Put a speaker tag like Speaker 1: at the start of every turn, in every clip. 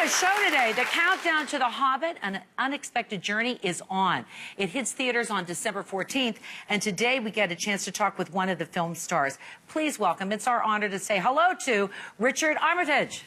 Speaker 1: the show today. The countdown to The Hobbit, An Unexpected Journey, is on. It hits theaters on December 14th, and today we get a chance to talk with one of the film stars. Please welcome, it's our honor to say hello to Richard Armitage.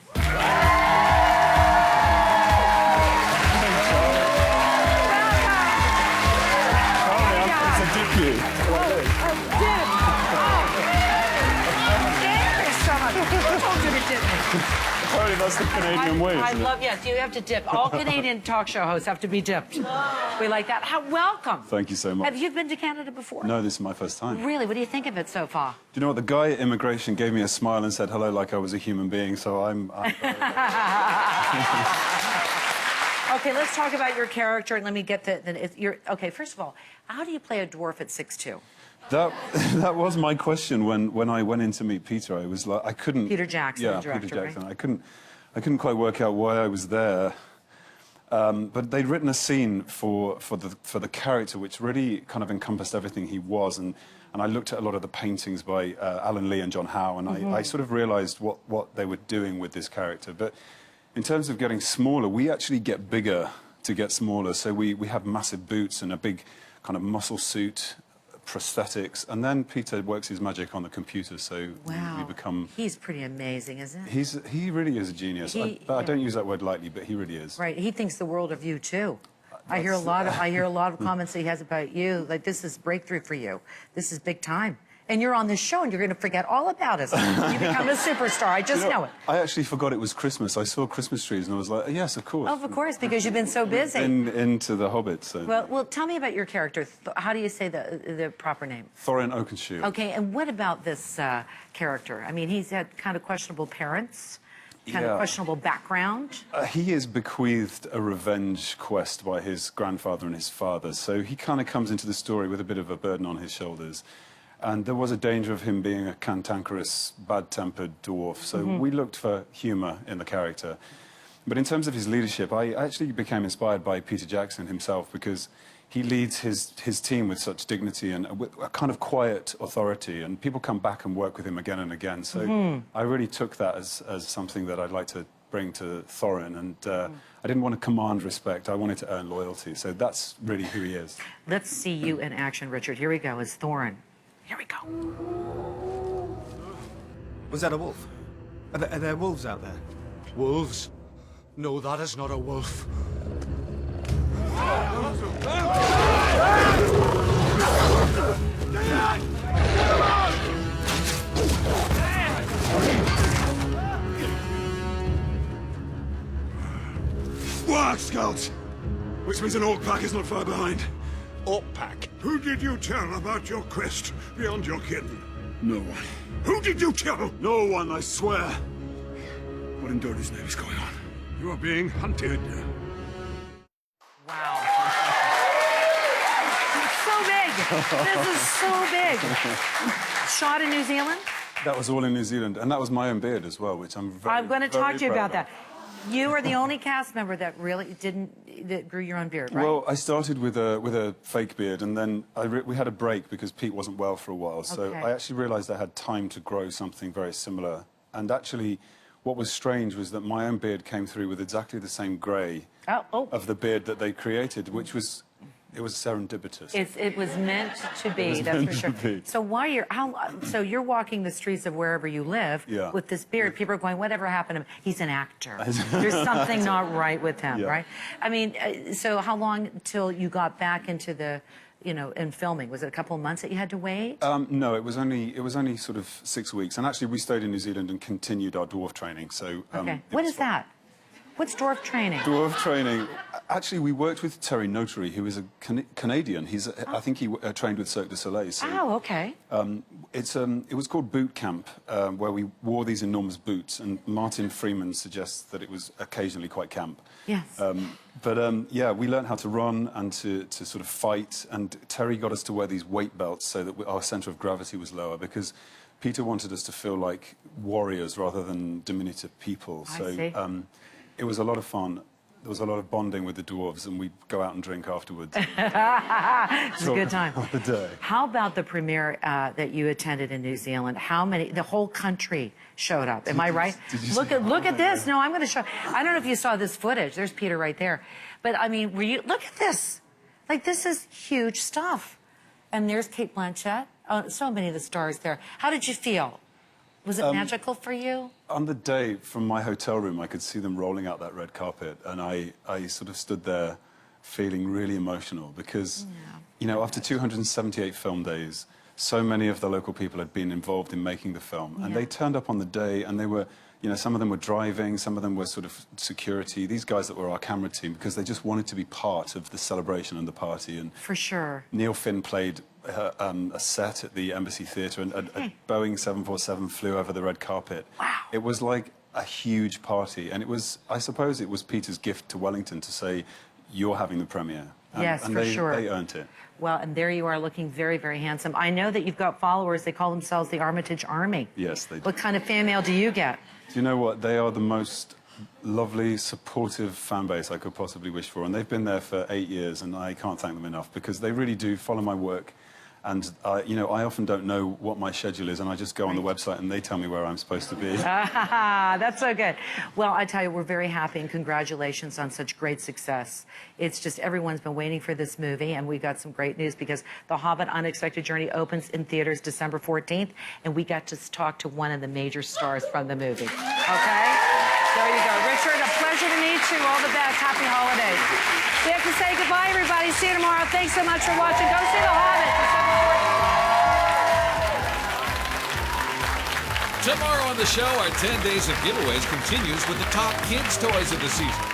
Speaker 2: Sorry, that's the Canadian way.
Speaker 1: I love, yes, you have to dip. All Canadian talk show hosts have to be dipped. We like that. Welcome.
Speaker 2: Thank you so much.
Speaker 1: Have you been to Canada before?
Speaker 2: No, this is my first time.
Speaker 1: Really? What do you think of it so far?
Speaker 2: Do you know what? The guy at immigration gave me a smile and said hello like I was a human being, so I'm
Speaker 1: Okay, let's talk about your character, and let me get okay, first of all, how do you play a dwarf at 6'2"?
Speaker 2: That was my question when I went in to meet Peter. I was like, I couldn't.
Speaker 1: Peter Jackson,
Speaker 2: yeah,
Speaker 1: the director,
Speaker 2: Peter Jackson.
Speaker 1: right?
Speaker 2: I couldn't quite work out why I was there. But they'd written a scene for the character which really kind of encompassed everything he was, and I looked at a lot of the paintings by Alan Lee and John Howe, and I sort of realised what they were doing with this character. But in terms of getting smaller, we actually get bigger to get smaller. So we have massive boots and a big kind of muscle suit, prosthetics, and then Peter works his magic on the computer, so we become...
Speaker 1: He's pretty amazing, isn't he?
Speaker 2: He really is a genius. I don't use that word lightly, but he really is.
Speaker 1: Right, he thinks the world of you, too. I hear a lot of comments that he has about you, like, this is breakthrough for you. This is big time. And you're on this show, and you're going to forget all about us. You become a superstar. I just know it.
Speaker 2: I actually forgot it was Christmas. I saw Christmas trees, and I was like, yes, of course.
Speaker 1: Oh, of course, because you've been so busy.
Speaker 2: Into The Hobbit, so...
Speaker 1: Well, tell me about your character. How do you say the proper name?
Speaker 2: Thorin Oakenshield.
Speaker 1: Okay, and what about this character? I mean, he's had kind of questionable parents, kind of questionable background.
Speaker 2: He is bequeathed a revenge quest by his grandfather and his father, so he kind of comes into the story with a bit of a burden on his shoulders. And there was a danger of him being a cantankerous, bad-tempered dwarf, so we looked for humour in the character. But in terms of his leadership, I actually became inspired by Peter Jackson himself, because he leads his team with such dignity and a kind of quiet authority, and people come back and work with him again and again. So I really took that as something that I'd like to bring to Thorin, and I didn't want to command respect, I wanted to earn loyalty, so that's really who he is.
Speaker 1: Let's see you in action, Richard. Here we go, as Thorin. Here we go.
Speaker 3: Was that a wolf? Are there wolves out there? Wolves? No, that is not a wolf.
Speaker 4: Work, Scouts! Which means an orc pack is not far behind.
Speaker 3: Orc pack?
Speaker 4: Who did you tell about your quest beyond your kin?
Speaker 2: No one.
Speaker 4: Who did you tell?
Speaker 2: No one, I swear.
Speaker 4: What in Dirty's name is going on? You are being hunted.
Speaker 1: Wow. So big. This is so big. Shot in New Zealand?
Speaker 2: That was all in New Zealand, and that was my own beard as well, which I'm
Speaker 1: going to talk to you about
Speaker 2: that.
Speaker 1: You are the only cast member that really that grew your own beard, right?
Speaker 2: Well, I started with a fake beard, and then we had a break because Pete wasn't well for a while. So I actually realised I had time to grow something very similar. And actually, what was strange was that my own beard came through with exactly the same grey of the beard that they created, which was... It was serendipitous.
Speaker 1: It was meant to be, that's for sure. So so you're walking the streets of wherever you live with this beard. People are going, whatever happened to him? He's an actor. There's something not right with him, right? I mean, so how long till you got back into the, in filming? Was it a couple of months that you had to wait?
Speaker 2: No, it was only sort of 6 weeks. And actually, we stayed in New Zealand and continued our dwarf training. So
Speaker 1: okay, what is that? What's dwarf training?
Speaker 2: Dwarf training. Actually, we worked with Terry Notary, who is a Canadian. I think he trained with Cirque du Soleil. So,
Speaker 1: okay.
Speaker 2: It was called boot camp, where we wore these enormous boots, and Martin Freeman suggests that it was occasionally quite camp.
Speaker 1: Yes.
Speaker 2: Yeah, we learned how to run and to sort of fight, and Terry got us to wear these weight belts so that our centre of gravity was lower, because Peter wanted us to feel like warriors rather than diminutive people. So it was a lot of fun. there was a lot of bonding with the dwarves, and we'd go out and drink afterwards.
Speaker 1: It's a good time.
Speaker 2: The day.
Speaker 1: How about the premiere that you attended in New Zealand? How many? The whole country showed up. Am I right? Look at this. No, I'm going to show. I don't know if you saw this footage. There's Peter right there. But I mean, look at this. Like, this is huge stuff. And there's Kate Blanchett. Oh, so many of the stars there. How did you feel? Was it magical for you?
Speaker 2: On the day, from my hotel room, I could see them rolling out that red carpet, and I sort of stood there feeling really emotional because, you know, after 278 film days, so many of the local people had been involved in making the film, and they turned up on the day, and they were, you know, some of them were driving, some of them were sort of security, these guys that were our camera team, because they just wanted to be part of the celebration and the party. And
Speaker 1: for sure.
Speaker 2: Neil Finn played a set at the Embassy Theatre, and a Boeing 747 flew over the red carpet.
Speaker 1: Wow.
Speaker 2: It was like a huge party, and it was, I suppose it was Peter's gift to Wellington to say, you're having the premiere.
Speaker 1: Yes,
Speaker 2: and
Speaker 1: for sure.
Speaker 2: They earned it.
Speaker 1: Well, and there you are looking very, very handsome. I know that you've got followers. They call themselves the Armitage Army.
Speaker 2: Yes, they do.
Speaker 1: What kind of fan mail do you get?
Speaker 2: Do you know what? They are the most lovely, supportive fan base I could possibly wish for. And they've been there for 8 years, and I can't thank them enough because they really do follow my work. And, you know, I often don't know what my schedule is, and I just go on the website and they tell me where I'm supposed to be.
Speaker 1: That's so good. Well, I tell you, we're very happy, and congratulations on such great success. It's just everyone's been waiting for this movie, and we've got some great news because The Hobbit Unexpected Journey opens in theaters December 14th, and we got to talk to one of the major stars from the movie. Okay? There you go. Richard, a pleasure to meet you. All the best. Happy holidays. We have to say goodbye, everybody. See you tomorrow. Thanks so much for watching. Go see The Hobbit.
Speaker 5: Tomorrow on the show, our 10 days of giveaways continues with the top kids' toys of the season.